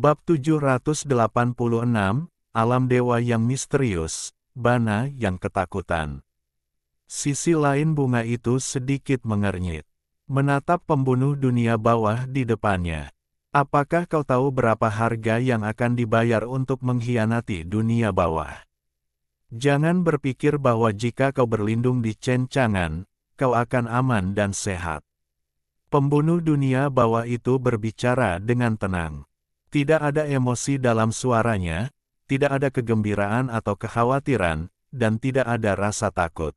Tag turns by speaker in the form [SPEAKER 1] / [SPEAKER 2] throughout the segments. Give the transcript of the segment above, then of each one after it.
[SPEAKER 1] Bab 786, Alam Dewa yang Misterius, Bana yang Ketakutan. Sisi lain bunga itu sedikit mengernyit. Menatap pembunuh dunia bawah di depannya. Apakah kau tahu berapa harga yang akan dibayar untuk mengkhianati dunia bawah? Jangan berpikir bahwa jika kau berlindung di cencangan, kau akan aman dan sehat. Pembunuh dunia bawah itu berbicara dengan tenang. Tidak ada emosi dalam suaranya, tidak ada kegembiraan atau kekhawatiran, dan tidak ada rasa takut.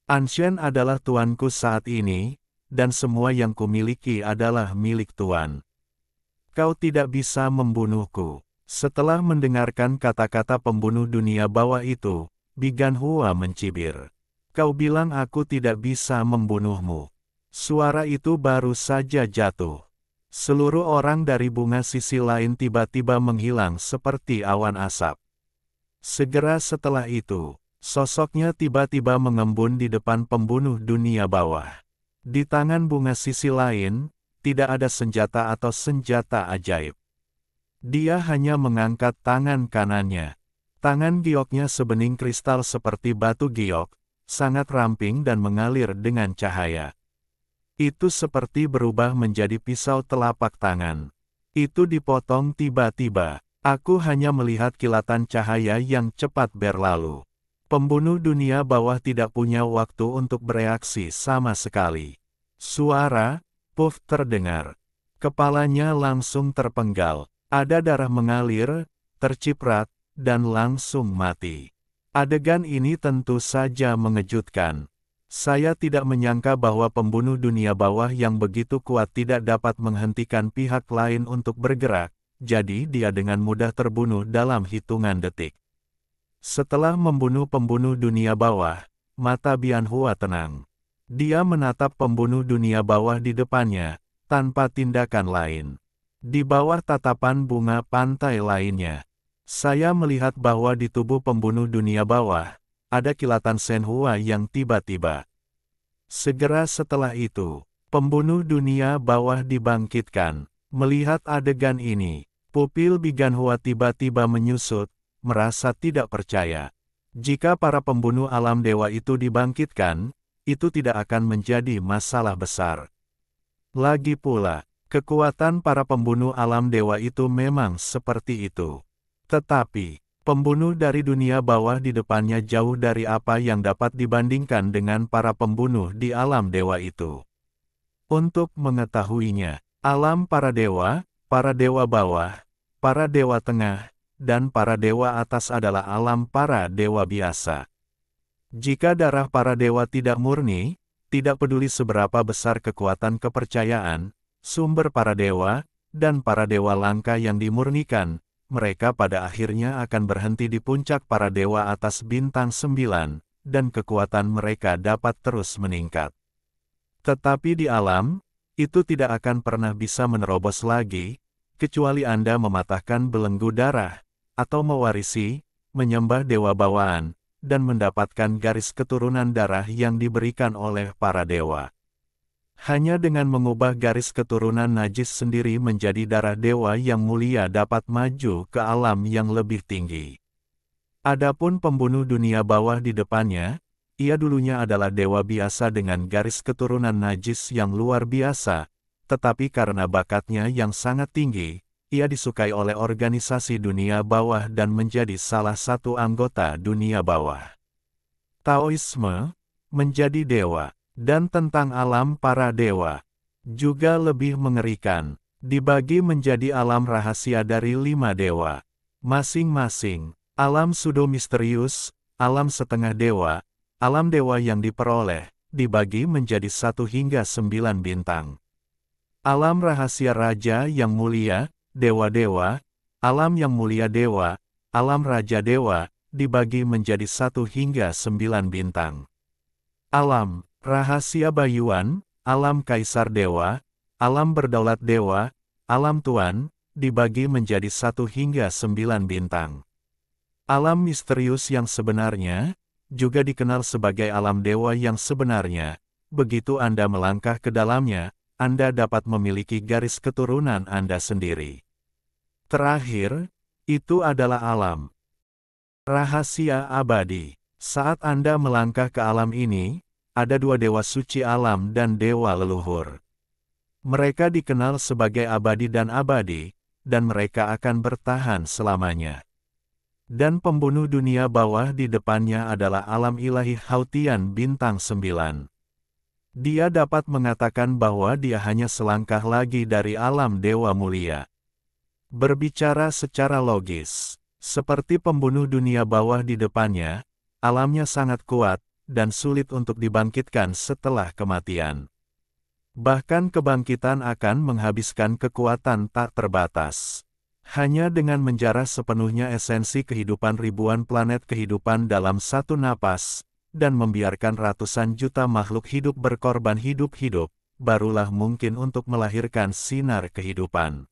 [SPEAKER 1] Anshen adalah tuanku saat ini, dan semua yang kumiliki adalah milik Tuan. Kau tidak bisa membunuhku. Setelah mendengarkan kata-kata pembunuh dunia bawah itu, Bigan Hua mencibir. Kau bilang aku tidak bisa membunuhmu. Suara itu baru saja jatuh. Seluruh orang dari bunga sisi lain tiba-tiba menghilang seperti awan asap. Segera setelah itu, sosoknya tiba-tiba mengembun di depan pembunuh dunia bawah. Di tangan bunga sisi lain, tidak ada senjata atau senjata ajaib. Dia hanya mengangkat tangan kanannya. Tangan gioknya sebening kristal seperti batu giok, sangat ramping dan mengalir dengan cahaya. Itu seperti berubah menjadi pisau telapak tangan. Itu dipotong tiba-tiba. Aku hanya melihat kilatan cahaya yang cepat berlalu. Pembunuh dunia bawah tidak punya waktu untuk bereaksi sama sekali. Suara, puff terdengar. Kepalanya langsung terpenggal. Ada darah mengalir, terciprat, dan langsung mati. Adegan ini tentu saja mengejutkan. Saya tidak menyangka bahwa pembunuh dunia bawah yang begitu kuat tidak dapat menghentikan pihak lain untuk bergerak, jadi dia dengan mudah terbunuh dalam hitungan detik. Setelah membunuh pembunuh dunia bawah, mata Bian Hua tenang. Dia menatap pembunuh dunia bawah di depannya, tanpa tindakan lain. Di bawah tatapan bunga pantai lainnya, saya melihat bahwa di tubuh pembunuh dunia bawah, ada kilatan Shen Hua yang tiba-tiba. Segera setelah itu, pembunuh dunia bawah dibangkitkan. Melihat adegan ini, pupil Bigan Hua tiba-tiba menyusut, merasa tidak percaya. Jika para pembunuh alam dewa itu dibangkitkan, itu tidak akan menjadi masalah besar. Lagi pula, kekuatan para pembunuh alam dewa itu memang seperti itu. Tetapi, pembunuh dari dunia bawah di depannya jauh dari apa yang dapat dibandingkan dengan para pembunuh di alam dewa itu. Untuk mengetahuinya, alam para dewa bawah, para dewa tengah, dan para dewa atas adalah alam para dewa biasa. Jika darah para dewa tidak murni, tidak peduli seberapa besar kekuatan kepercayaan, sumber para dewa, dan para dewa langka yang dimurnikan, mereka pada akhirnya akan berhenti di puncak para dewa atas bintang 9, dan kekuatan mereka dapat terus meningkat. Tetapi di alam, itu tidak akan pernah bisa menerobos lagi, kecuali Anda mematahkan belenggu darah, atau mewarisi, menyembah dewa bawaan, dan mendapatkan garis keturunan darah yang diberikan oleh para dewa. Hanya dengan mengubah garis keturunan najis sendiri menjadi darah dewa yang mulia dapat maju ke alam yang lebih tinggi. Adapun pembunuh dunia bawah di depannya, ia dulunya adalah dewa biasa dengan garis keturunan najis yang luar biasa, tetapi karena bakatnya yang sangat tinggi, ia disukai oleh organisasi dunia bawah dan menjadi salah satu anggota dunia bawah. Taoisme, menjadi dewa, dan tentang alam para dewa, juga lebih mengerikan, dibagi menjadi alam rahasia dari 5 dewa. Masing-masing, alam pseudo misterius, alam setengah dewa, alam dewa yang diperoleh, dibagi menjadi 1 hingga 9 bintang. Alam rahasia raja yang mulia, dewa-dewa, alam yang mulia dewa, alam raja dewa, dibagi menjadi 1 hingga 9 bintang. Alam rahasia bayuan, alam kaisar dewa, alam berdaulat dewa, alam tuan, dibagi menjadi 1 hingga 9 bintang. Alam misterius yang sebenarnya, juga dikenal sebagai alam dewa yang sebenarnya, begitu Anda melangkah ke dalamnya, Anda dapat memiliki garis keturunan Anda sendiri. Terakhir, itu adalah alam. Rahasia abadi. Saat Anda melangkah ke alam ini, ada dua dewa suci alam dan dewa leluhur. Mereka dikenal sebagai abadi, dan mereka akan bertahan selamanya. Dan pembunuh dunia bawah di depannya adalah alam ilahi Hautian bintang 9. Dia dapat mengatakan bahwa dia hanya selangkah lagi dari alam dewa mulia. Berbicara secara logis, seperti pembunuh dunia bawah di depannya, alamnya sangat kuat, dan sulit untuk dibangkitkan setelah kematian. Bahkan kebangkitan akan menghabiskan kekuatan tak terbatas. Hanya dengan menjarah sepenuhnya esensi kehidupan ribuan planet kehidupan dalam satu napas, dan membiarkan ratusan juta makhluk hidup berkorban hidup-hidup, barulah mungkin untuk melahirkan sinar kehidupan.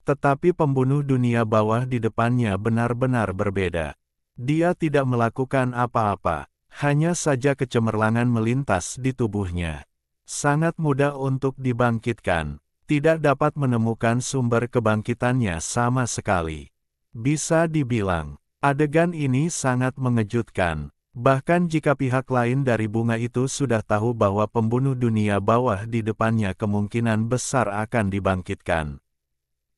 [SPEAKER 1] Tetapi pembunuh dunia bawah di depannya benar-benar berbeda. Dia tidak melakukan apa-apa, hanya saja kecemerlangan melintas di tubuhnya. Sangat mudah untuk dibangkitkan. Tidak dapat menemukan sumber kebangkitannya sama sekali. Bisa dibilang, adegan ini sangat mengejutkan. Bahkan jika pihak lain dari bunga itu sudah tahu bahwa pembunuh dunia bawah di depannya kemungkinan besar akan dibangkitkan.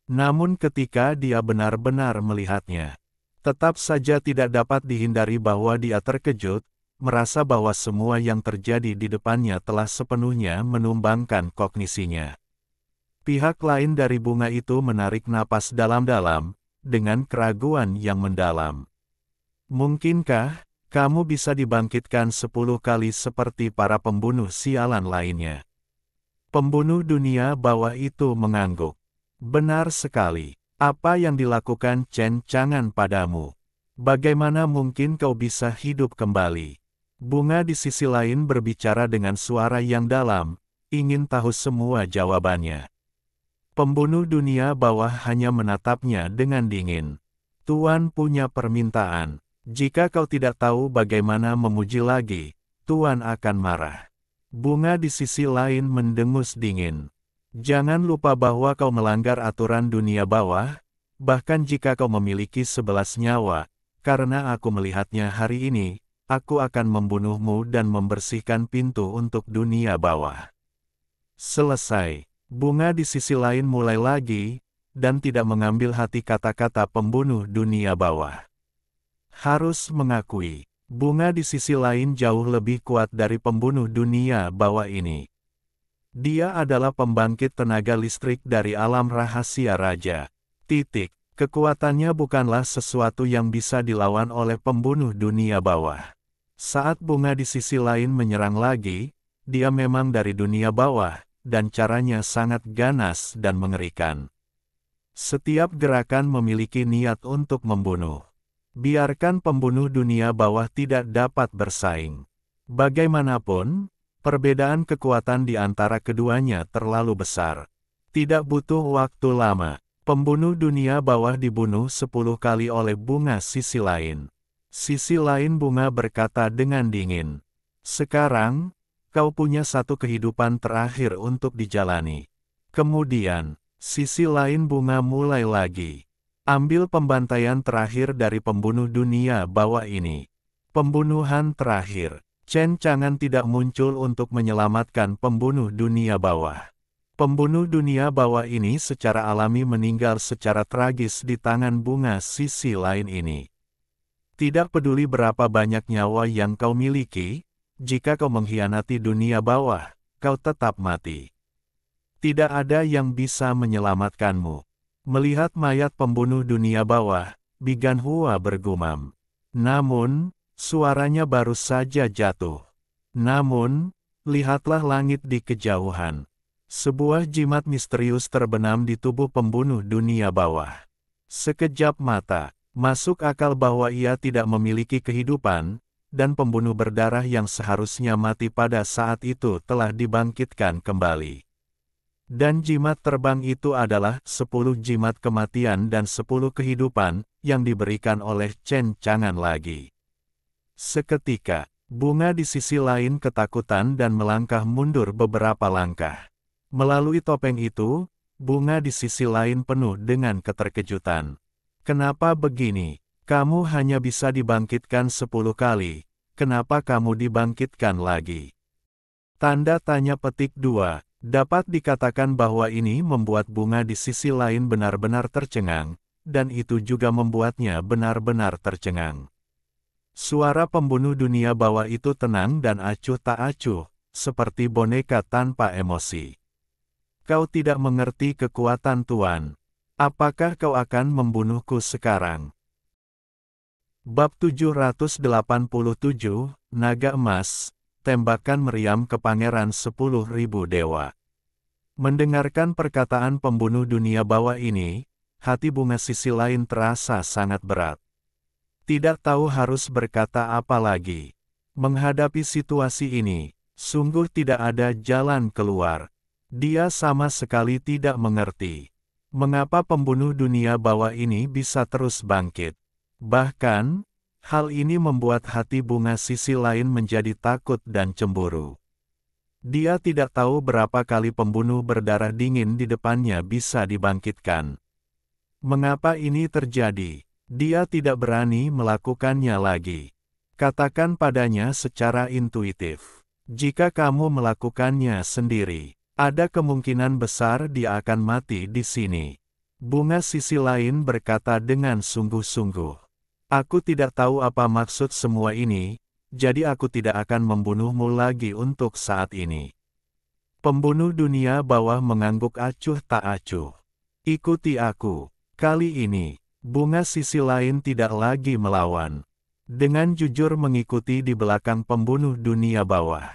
[SPEAKER 1] Namun ketika dia benar-benar melihatnya, tetap saja tidak dapat dihindari bahwa dia terkejut, merasa bahwa semua yang terjadi di depannya telah sepenuhnya menumbangkan kognisinya. Pihak lain dari bunga itu menarik napas dalam-dalam, dengan keraguan yang mendalam. Mungkinkah kamu bisa dibangkitkan 10 kali seperti para pembunuh sialan lainnya? Pembunuh dunia bawah itu mengangguk. Benar sekali. Apa yang dilakukan Chen Chang'an padamu? Bagaimana mungkin kau bisa hidup kembali? Bunga di sisi lain berbicara dengan suara yang dalam, ingin tahu semua jawabannya. Pembunuh dunia bawah hanya menatapnya dengan dingin. Tuan punya permintaan. Jika kau tidak tahu bagaimana memuji lagi, Tuan akan marah. Bunga di sisi lain mendengus dingin. Jangan lupa bahwa kau melanggar aturan dunia bawah, bahkan jika kau memiliki 11 nyawa, karena aku melihatnya hari ini, aku akan membunuhmu dan membersihkan pintu untuk dunia bawah. Selesai. Bunga di sisi lain mulai lagi, dan tidak mengambil hati kata-kata pembunuh dunia bawah. Harus mengakui, bunga di sisi lain jauh lebih kuat dari pembunuh dunia bawah ini. Dia adalah pembangkit tenaga listrik dari alam rahasia raja. Kekuatannya bukanlah sesuatu yang bisa dilawan oleh pembunuh dunia bawah. Saat bunga di sisi lain menyerang lagi, dia memang dari dunia bawah, dan caranya sangat ganas dan mengerikan. Setiap gerakan memiliki niat untuk membunuh. Biarkan pembunuh dunia bawah tidak dapat bersaing. Bagaimanapun, perbedaan kekuatan di antara keduanya terlalu besar. Tidak butuh waktu lama, pembunuh dunia bawah dibunuh 10 kali oleh bunga sisi lain. Sisi lain bunga berkata dengan dingin. Sekarang, kau punya satu kehidupan terakhir untuk dijalani. Kemudian, sisi lain bunga mulai lagi. Ambil pembantaian terakhir dari pembunuh dunia bawah ini. Pembunuhan terakhir. Chen Chang'an tidak muncul untuk menyelamatkan pembunuh dunia bawah. Pembunuh dunia bawah ini secara alami meninggal secara tragis di tangan bunga sisi lain ini. Tidak peduli berapa banyak nyawa yang kau miliki, jika kau mengkhianati dunia bawah, kau tetap mati. Tidak ada yang bisa menyelamatkanmu. Melihat mayat pembunuh dunia bawah, Bigan Hua bergumam. Namun, suaranya baru saja jatuh. Namun, lihatlah langit di kejauhan. Sebuah jimat misterius terbenam di tubuh pembunuh dunia bawah. Sekejap mata, masuk akal bahwa ia tidak memiliki kehidupan, dan pembunuh berdarah yang seharusnya mati pada saat itu telah dibangkitkan kembali. Dan jimat terbang itu adalah 10 jimat kematian dan 10 kehidupan, yang diberikan oleh Chen Chang'an lagi. Seketika, bunga di sisi lain ketakutan dan melangkah mundur beberapa langkah. Melalui topeng itu, Bunga di sisi lain penuh dengan keterkejutan. Kenapa begini? Kamu hanya bisa dibangkitkan 10 kali. Kenapa kamu dibangkitkan lagi? Tanda tanya petik 2. Dapat dikatakan bahwa ini membuat bunga di sisi lain benar-benar tercengang, dan itu juga membuatnya benar-benar tercengang. Suara pembunuh dunia bawah itu tenang dan acuh tak acuh, seperti boneka tanpa emosi. Kau tidak mengerti kekuatan Tuan. Apakah kau akan membunuhku sekarang? Bab 787, Naga Emas, tembakan meriam ke Pangeran 10.000 Dewa. Mendengarkan perkataan pembunuh dunia bawah ini, hati bunga sisi lain terasa sangat berat. Tidak tahu harus berkata apa lagi. Menghadapi situasi ini, sungguh tidak ada jalan keluar. Dia sama sekali tidak mengerti. Mengapa pembunuh dunia bawah ini bisa terus bangkit? Bahkan, hal ini membuat hati bunga sisi lain menjadi takut dan cemburu. Dia tidak tahu berapa kali pembunuh berdarah dingin di depannya bisa dibangkitkan. Mengapa ini terjadi? Dia tidak berani melakukannya lagi. Katakan padanya secara intuitif. Jika kamu melakukannya sendiri, ada kemungkinan besar dia akan mati di sini. Bunga sisi lain berkata dengan sungguh-sungguh. Aku tidak tahu apa maksud semua ini, jadi aku tidak akan membunuhmu lagi untuk saat ini. Pembunuh dunia bawah mengangguk acuh tak acuh. Ikuti aku. Kali ini, bunga sisi lain tidak lagi melawan. Dengan jujur mengikuti di belakang pembunuh dunia bawah.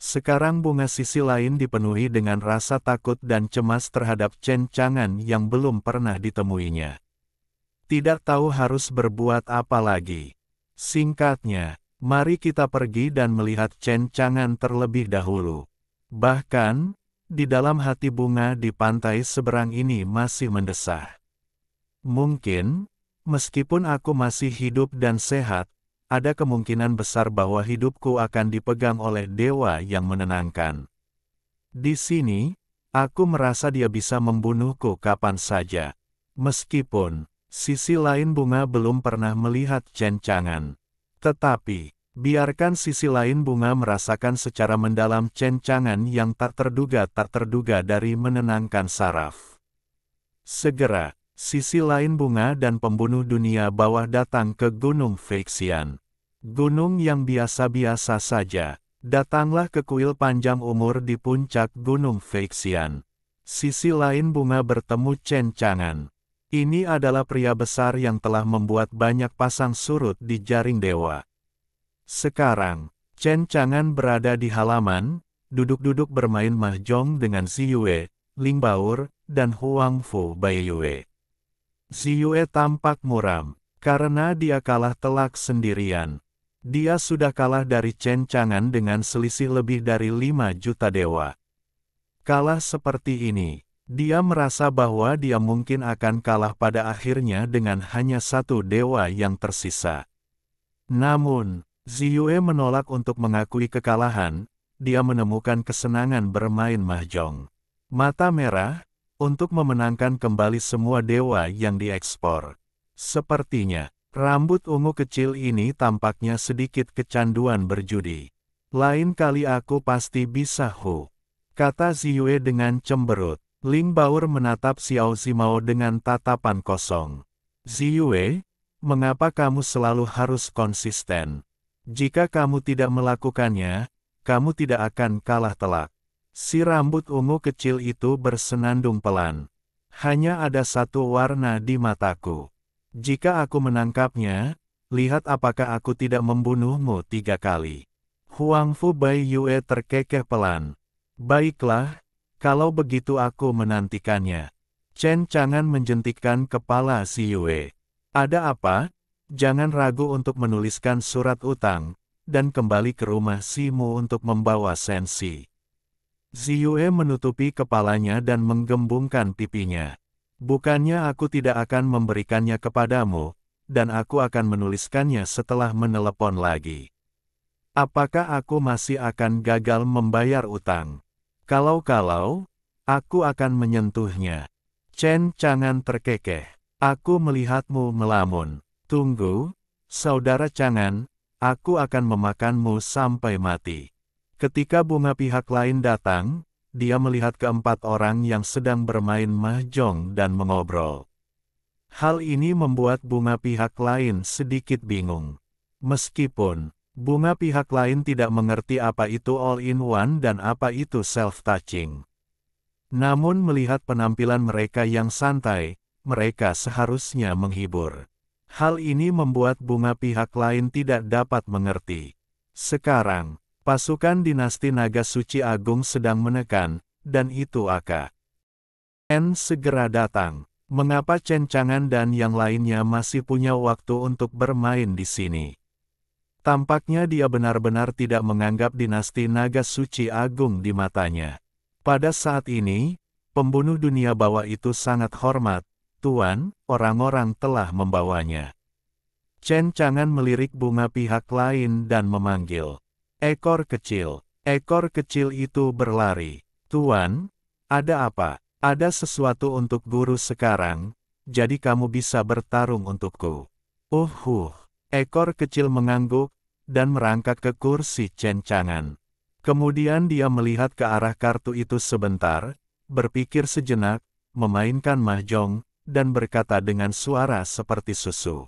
[SPEAKER 1] Sekarang bunga sisi lain dipenuhi dengan rasa takut dan cemas terhadap cencangan yang belum pernah ditemuinya. Tidak tahu harus berbuat apa lagi. Singkatnya, mari kita pergi dan melihat cencangan terlebih dahulu. Bahkan, di dalam hati bunga di pantai seberang ini masih mendesah. Mungkin, meskipun aku masih hidup dan sehat, ada kemungkinan besar bahwa hidupku akan dipegang oleh dewa yang menenangkan. Di sini, aku merasa dia bisa membunuhku kapan saja. Meskipun, sisi lain bunga belum pernah melihat cencangan. Tetapi, biarkan sisi lain bunga merasakan secara mendalam cencangan yang tak terduga dari menenangkan saraf. Segera, sisi lain bunga dan pembunuh dunia bawah datang ke Gunung Phexian. Gunung yang biasa-biasa saja. Datanglah ke kuil panjang umur di puncak Gunung Phexian. Sisi lain bunga bertemu cencangan. Ini adalah pria besar yang telah membuat banyak pasang surut di jaring dewa. Sekarang, cencangan berada di halaman, duduk-duduk bermain mahjong dengan Ziyue, Ling Baur, dan Huang Fu Baiyue. Ziyue tampak muram, karena dia kalah telak sendirian. Dia sudah kalah dari cencangan dengan selisih lebih dari 5 juta dewa. Kalah seperti ini, dia merasa bahwa dia mungkin akan kalah pada akhirnya dengan hanya satu dewa yang tersisa. Namun, Ziyue menolak untuk mengakui kekalahan, dia menemukan kesenangan bermain mahjong. Mata merah, untuk memenangkan kembali semua dewa yang diekspor. Sepertinya, rambut ungu kecil ini tampaknya sedikit kecanduan berjudi. Lain kali aku pasti bisa kata Ziyue dengan cemberut. Ling Baur menatap Xiao Zimao dengan tatapan kosong. Ziyue, mengapa kamu selalu harus konsisten? Jika kamu tidak melakukannya, kamu tidak akan kalah telak. Si rambut ungu kecil itu bersenandung pelan. Hanya ada satu warna di mataku. Jika aku menangkapnya, lihat apakah aku tidak membunuhmu 3 kali. Huang Fu Baiyue terkekeh pelan. Baiklah, kalau begitu aku menantikannya. Cencangan menjentikkan kepala Ziyue. Ada apa? Jangan ragu untuk menuliskan surat utang, dan kembali ke rumah Simu untuk membawa sensi. Ziyue menutupi kepalanya dan menggembungkan pipinya. Bukannya aku tidak akan memberikannya kepadamu, dan aku akan menuliskannya setelah menelepon lagi. Apakah aku masih akan gagal membayar utang? Kalau-kalau, Aku akan menyentuhnya. Chen Chang'an terkekeh. Aku melihatmu melamun. Tunggu, saudara Chang'an, aku akan memakanmu sampai mati. Ketika bunga pihak lain datang, dia melihat keempat orang yang sedang bermain mahjong dan mengobrol. Hal ini membuat bunga pihak lain sedikit bingung. Meskipun bunga pihak lain tidak mengerti apa itu all-in-one dan apa itu self-touching. Namun melihat penampilan mereka yang santai, mereka seharusnya menghibur. Hal ini membuat bunga pihak lain tidak dapat mengerti. Sekarang, pasukan dinasti Naga Suci Agung sedang menekan, dan itu akan segera datang. Mengapa Chen Chang'an dan yang lainnya masih punya waktu untuk bermain di sini? Tampaknya dia benar-benar tidak menganggap dinasti Naga Suci Agung di matanya. Pada saat ini, pembunuh dunia bawah itu sangat hormat, Tuan, orang-orang telah membawanya. Chen Chang'an melirik bunga pihak lain dan memanggil. Ekor kecil. Ekor kecil itu berlari. Tuan, ada apa? Ada sesuatu untuk guru sekarang, jadi kamu bisa bertarung untukku. Ekor kecil mengangguk, dan merangkak ke kursi Chen Chang'an. Kemudian dia melihat ke arah kartu itu sebentar, berpikir sejenak, memainkan mahjong, dan berkata dengan suara seperti susu.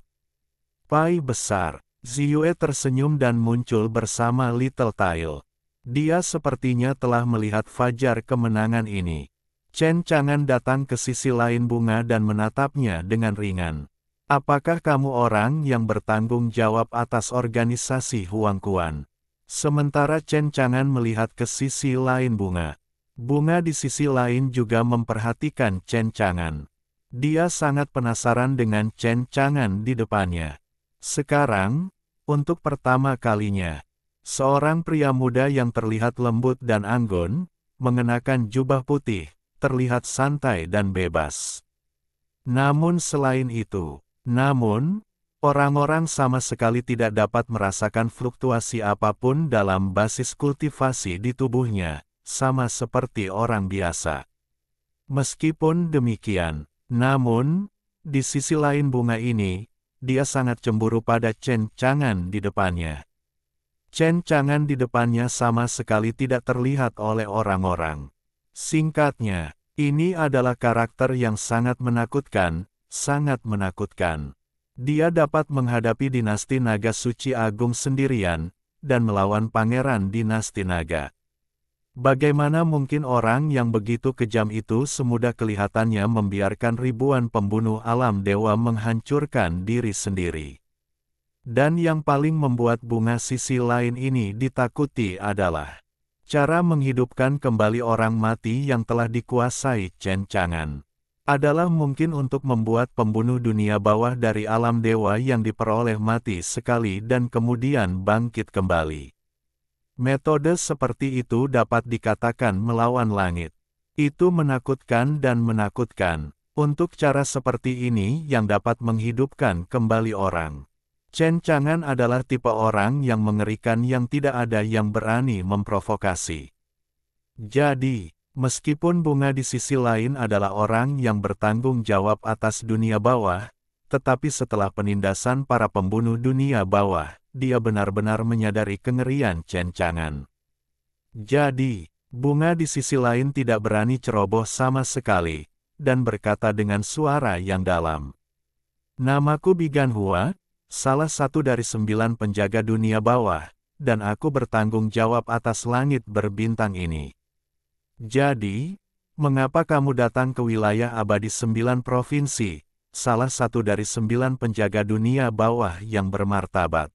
[SPEAKER 1] Pai besar. Ziyue tersenyum dan muncul bersama Little Tail. Dia sepertinya telah melihat fajar kemenangan ini. Chen Chang'an datang ke sisi lain bunga dan menatapnya dengan ringan. Apakah kamu orang yang bertanggung jawab atas organisasi Huang Quan? Sementara Chen Chang'an melihat ke sisi lain bunga. Bunga di sisi lain juga memperhatikan Chen Chang'an. Dia sangat penasaran dengan Chen Chang'an di depannya. Sekarang, untuk pertama kalinya, seorang pria muda yang terlihat lembut dan anggun, mengenakan jubah putih, terlihat santai dan bebas. Namun selain itu, orang-orang sama sekali tidak dapat merasakan fluktuasi apapun dalam basis kultivasi di tubuhnya, sama seperti orang biasa. Meskipun demikian, di sisi lain bunga ini, dia sangat cemburu pada Chen Chang'an di depannya. Chen Chang'an di depannya sama sekali tidak terlihat oleh orang-orang. Singkatnya, ini adalah karakter yang sangat menakutkan, sangat menakutkan. Dia dapat menghadapi dinasti Naga Suci Agung sendirian, dan melawan pangeran dinasti Naga. Bagaimana mungkin orang yang begitu kejam itu semudah kelihatannya membiarkan ribuan pembunuh alam dewa menghancurkan diri sendiri? Dan yang paling membuat bunga sisi lain ini ditakuti adalah cara menghidupkan kembali orang mati yang telah dikuasai Chen Chang'an. Adalah mungkin untuk membuat pembunuh dunia bawah dari alam dewa yang diperoleh mati sekali dan kemudian bangkit kembali. Metode seperti itu dapat dikatakan melawan langit. Itu menakutkan dan menakutkan. Untuk cara seperti ini yang dapat menghidupkan kembali orang. Chen Chang'an adalah tipe orang yang mengerikan yang tidak ada yang berani memprovokasi. Jadi, meskipun bunga di sisi lain adalah orang yang bertanggung jawab atas dunia bawah, tetapi setelah penindasan para pembunuh dunia bawah, dia benar-benar menyadari kengerian Chen Chang'an. Jadi, bunga di sisi lain tidak berani ceroboh sama sekali, dan berkata dengan suara yang dalam. Namaku Bigan Hua, salah satu dari 9 penjaga dunia bawah, dan aku bertanggung jawab atas langit berbintang ini. Jadi, mengapa kamu datang ke wilayah abadi 9 provinsi, salah satu dari 9 penjaga dunia bawah yang bermartabat?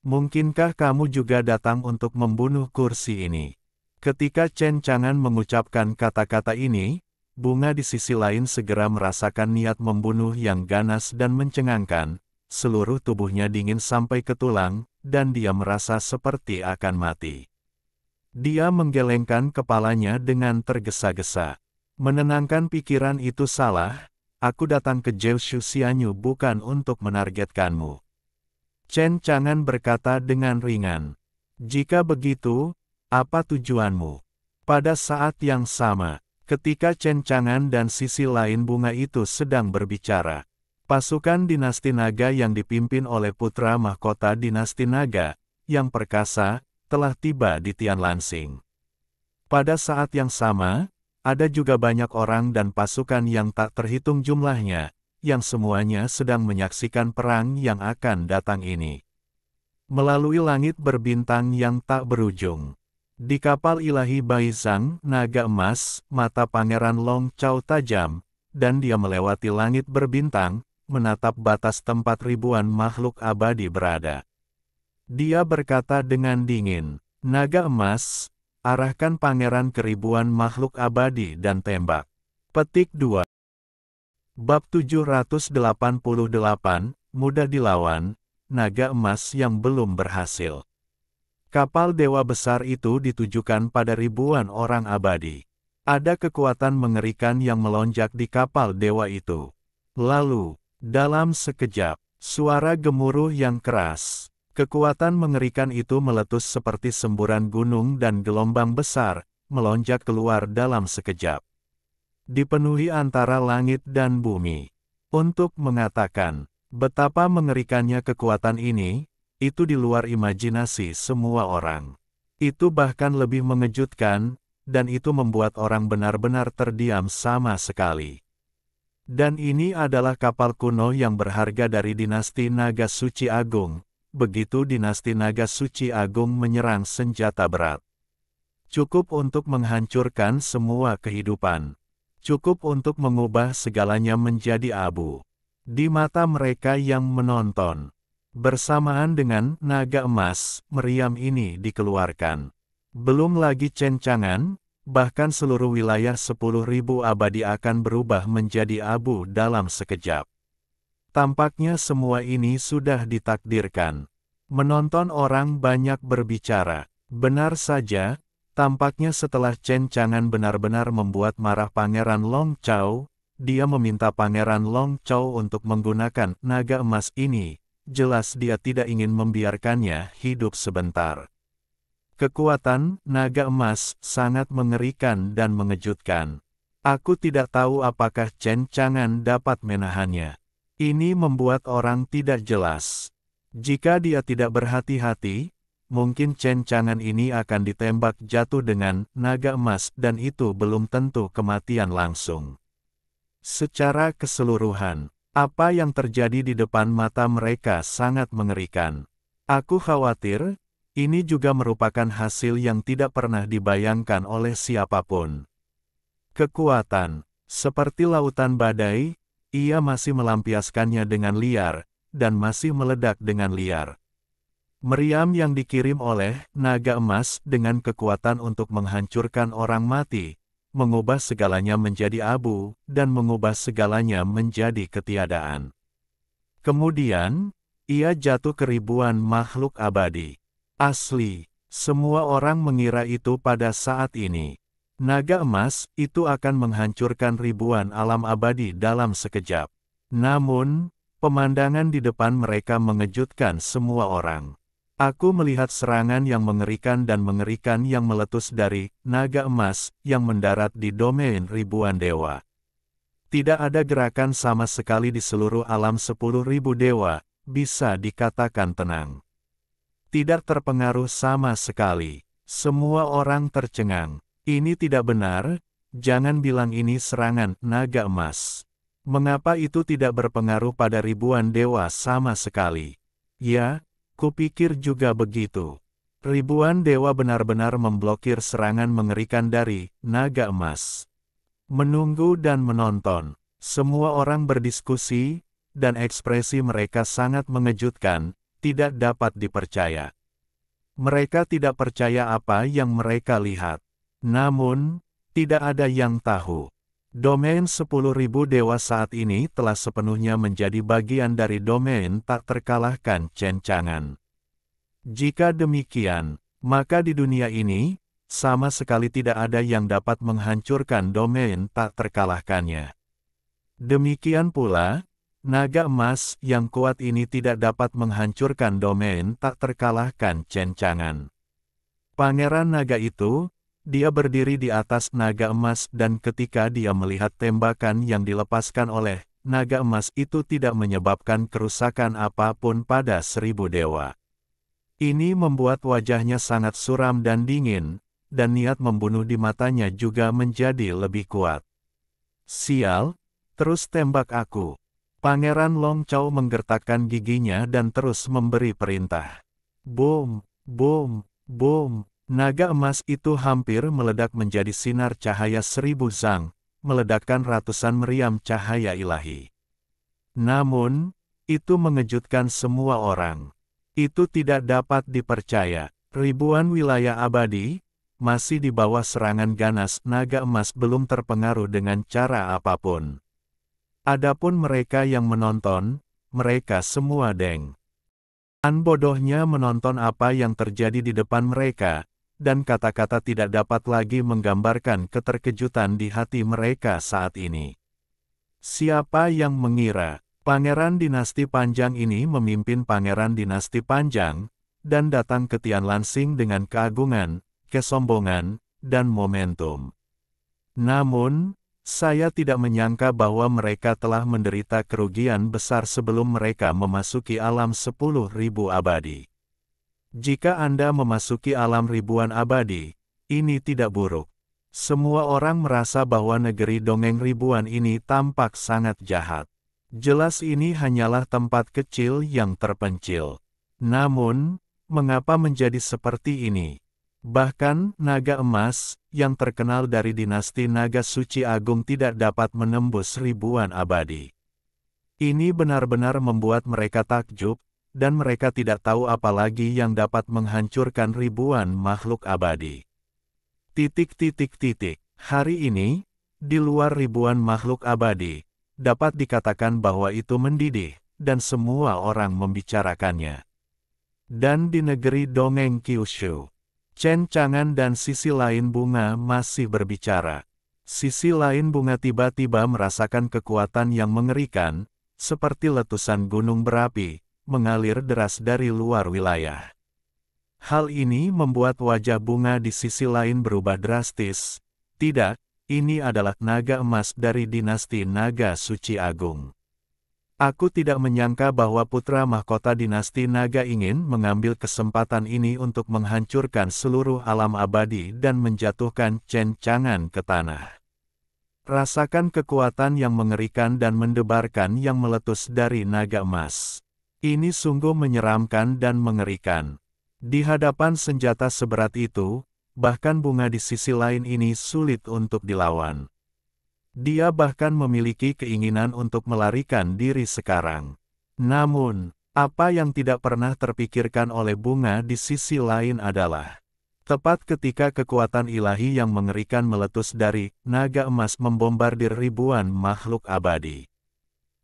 [SPEAKER 1] Mungkinkah kamu juga datang untuk membunuh kursi ini? Ketika Chen Chang'an mengucapkan kata-kata ini, bunga di sisi lain segera merasakan niat membunuh yang ganas dan mencengangkan. Seluruh tubuhnya dingin sampai ke tulang, dan dia merasa seperti akan mati. Dia menggelengkan kepalanya dengan tergesa-gesa. Menenangkan pikiran itu salah, aku datang ke Jiushu Xianyu bukan untuk menargetkanmu. Chen Chang'an berkata dengan ringan. Jika begitu, apa tujuanmu? Pada saat yang sama, Ketika Chen Chang'an dan sisi lain bunga itu sedang berbicara, pasukan dinasti naga yang dipimpin oleh putra mahkota dinasti naga, yang perkasa, telah tiba di Tianlansing. Pada saat yang sama, ada juga banyak orang dan pasukan yang tak terhitung jumlahnya, yang semuanya sedang menyaksikan perang yang akan datang ini. Melalui langit berbintang yang tak berujung. Di kapal ilahi Baizhang, naga emas, mata Pangeran Long Chao tajam, dan dia melewati langit berbintang, menatap batas tempat ribuan makhluk abadi berada. Dia berkata dengan dingin, "Naga emas, arahkan pangeran ke ribuan makhluk abadi dan tembak." Petik 2. Bab 788, mudah dilawan, naga emas yang belum berhasil. Kapal dewa besar itu ditujukan pada ribuan orang abadi. Ada kekuatan mengerikan yang melonjak di kapal dewa itu. Lalu, dalam sekejap, suara gemuruh yang keras. Kekuatan mengerikan itu meletus seperti semburan gunung dan gelombang besar, melonjak keluar dalam sekejap. Dipenuhi antara langit dan bumi. Untuk mengatakan betapa mengerikannya kekuatan ini, itu di luar imajinasi semua orang. Itu bahkan lebih mengejutkan, dan itu membuat orang benar-benar terdiam sama sekali. Dan ini adalah kapal kuno yang berharga dari dinasti Naga Suci Agung, begitu dinasti Naga Suci Agung menyerang senjata berat. Cukup untuk menghancurkan semua kehidupan. Cukup untuk mengubah segalanya menjadi abu. Di mata mereka yang menonton. Bersamaan dengan naga emas, meriam ini dikeluarkan. Belum lagi Chen Chang'an, bahkan seluruh wilayah 10.000 abadi akan berubah menjadi abu dalam sekejap. Tampaknya semua ini sudah ditakdirkan. Menonton orang banyak berbicara. Benar saja, tampaknya setelah Chen Chang'an benar-benar membuat marah Pangeran Long Chao, dia meminta Pangeran Long Chao untuk menggunakan naga emas ini. Jelas dia tidak ingin membiarkannya hidup sebentar. Kekuatan naga emas sangat mengerikan dan mengejutkan. Aku tidak tahu apakah Chen Chang'an dapat menahannya. Ini membuat orang tidak jelas. Jika dia tidak berhati-hati, mungkin Chen Chang'an ini akan ditembak jatuh dengan naga emas dan itu belum tentu kematian langsung. Secara keseluruhan, apa yang terjadi di depan mata mereka sangat mengerikan. Aku khawatir, ini juga merupakan hasil yang tidak pernah dibayangkan oleh siapapun. Kekuatan, seperti lautan badai, ia masih melampiaskannya dengan liar, dan masih meledak dengan liar. Meriam yang dikirim oleh naga emas dengan kekuatan untuk menghancurkan orang mati, mengubah segalanya menjadi abu, dan mengubah segalanya menjadi ketiadaan. Kemudian, ia jatuh ke ribuan makhluk abadi. Asli, semua orang mengira itu pada saat ini. Naga emas itu akan menghancurkan ribuan alam abadi dalam sekejap. Namun, pemandangan di depan mereka mengejutkan semua orang. Aku melihat serangan yang mengerikan yang meletus dari naga emas yang mendarat di domain ribuan dewa. Tidak ada gerakan sama sekali di seluruh alam 10.000 dewa, bisa dikatakan tenang. Tidak terpengaruh sama sekali. Semua orang tercengang. Ini tidak benar, jangan bilang ini serangan naga emas. Mengapa itu tidak berpengaruh pada ribuan dewa sama sekali? Ya, kupikir juga begitu. Ribuan dewa benar-benar memblokir serangan mengerikan dari naga emas. Menunggu dan menonton. Semua orang berdiskusi, dan ekspresi mereka sangat mengejutkan, tidak dapat dipercaya. Mereka tidak percaya apa yang mereka lihat. Namun, tidak ada yang tahu. Domain 10.000 dewa saat ini telah sepenuhnya menjadi bagian dari domain tak terkalahkan Chen Chang'an. Jika demikian, maka di dunia ini, sama sekali tidak ada yang dapat menghancurkan domain tak terkalahkannya. Demikian pula, naga emas yang kuat ini tidak dapat menghancurkan domain tak terkalahkan Chen Chang'an. Pangeran naga itu, Dia berdiri di atas naga emas dan ketika dia melihat tembakan yang dilepaskan oleh naga emas itu tidak menyebabkan kerusakan apapun pada 1000 dewa. Ini membuat wajahnya sangat suram dan dingin, dan niat membunuh di matanya juga menjadi lebih kuat. Sial, terus tembak aku. Pangeran Long Chao menggertakkan giginya dan terus memberi perintah. Boom, boom, boom. Naga emas itu hampir meledak menjadi sinar cahaya 1000 zang, meledakkan ratusan meriam cahaya ilahi. Namun, itu mengejutkan semua orang. Itu tidak dapat dipercaya. Ribuan wilayah abadi, masih di bawah serangan ganas naga emas belum terpengaruh dengan cara apapun. Adapun mereka yang menonton, mereka semua deng. Bodohnya menonton apa yang terjadi di depan mereka, dan kata-kata tidak dapat lagi menggambarkan keterkejutan di hati mereka saat ini. Siapa yang mengira Pangeran dinasti Panjang ini memimpin Pangeran dinasti Panjang, dan datang ke Tian Lansing dengan keagungan, kesombongan, dan momentum. Namun, saya tidak menyangka bahwa mereka telah menderita kerugian besar sebelum mereka memasuki alam 10.000 abadi. Jika Anda memasuki alam ribuan abadi, ini tidak buruk. Semua orang merasa bahwa negeri dongeng ribuan ini tampak sangat jahat. Jelas ini hanyalah tempat kecil yang terpencil. Namun, mengapa menjadi seperti ini? Bahkan, naga emas, yang terkenal dari dinasti naga suci agung tidak dapat menembus ribuan abadi. Ini benar-benar membuat mereka takjub, dan mereka tidak tahu apa lagi yang dapat menghancurkan ribuan makhluk abadi. Hari ini, di luar ribuan makhluk abadi, dapat dikatakan bahwa itu mendidih, dan semua orang membicarakannya. Dan di negeri dongeng Kyushu, Chen Chang'an dan sisi lain bunga masih berbicara. Sisi lain bunga tiba-tiba merasakan kekuatan yang mengerikan, seperti letusan gunung berapi, mengalir deras dari luar wilayah. Hal ini membuat wajah bunga di sisi lain berubah drastis. Tidak, ini adalah naga emas dari dinasti naga suci agung. Aku tidak menyangka bahwa putra mahkota dinasti naga ingin mengambil kesempatan ini untuk menghancurkan seluruh alam abadi dan menjatuhkan Chen Chang'an ke tanah. Rasakan kekuatan yang mengerikan dan mendebarkan yang meletus dari naga emas. Ini sungguh menyeramkan dan mengerikan. Di hadapan senjata seberat itu, bahkan bunga di sisi lain ini sulit untuk dilawan. Dia bahkan memiliki keinginan untuk melarikan diri sekarang. Namun, apa yang tidak pernah terpikirkan oleh bunga di sisi lain adalah, tepat ketika kekuatan ilahi yang mengerikan meletus dari naga emas membombardir ribuan makhluk abadi.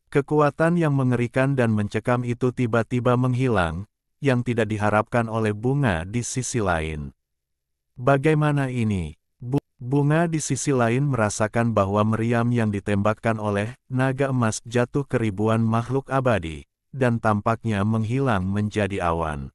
[SPEAKER 1] Kekuatan yang mengerikan dan mencekam itu tiba-tiba menghilang, yang tidak diharapkan oleh bunga di sisi lain. Bagaimana ini? Bunga di sisi lain merasakan bahwa meriam yang ditembakkan oleh naga emas jatuh ke ribuan makhluk abadi, dan tampaknya menghilang menjadi awan.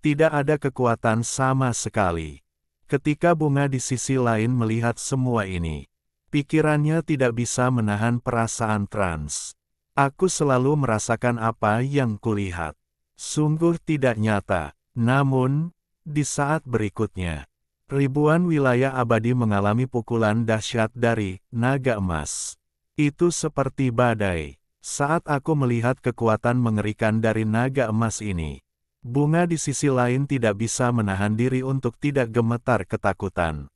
[SPEAKER 1] Tidak ada kekuatan sama sekali. Ketika bunga di sisi lain melihat semua ini, pikirannya tidak bisa menahan perasaan trans. Aku selalu merasakan apa yang kulihat. Sungguh tidak nyata. Namun, di saat berikutnya, ribuan wilayah abadi mengalami pukulan dahsyat dari naga emas. Itu seperti badai. Saat aku melihat kekuatan mengerikan dari naga emas ini, bunga di sisi lain tidak bisa menahan diri untuk tidak gemetar ketakutan.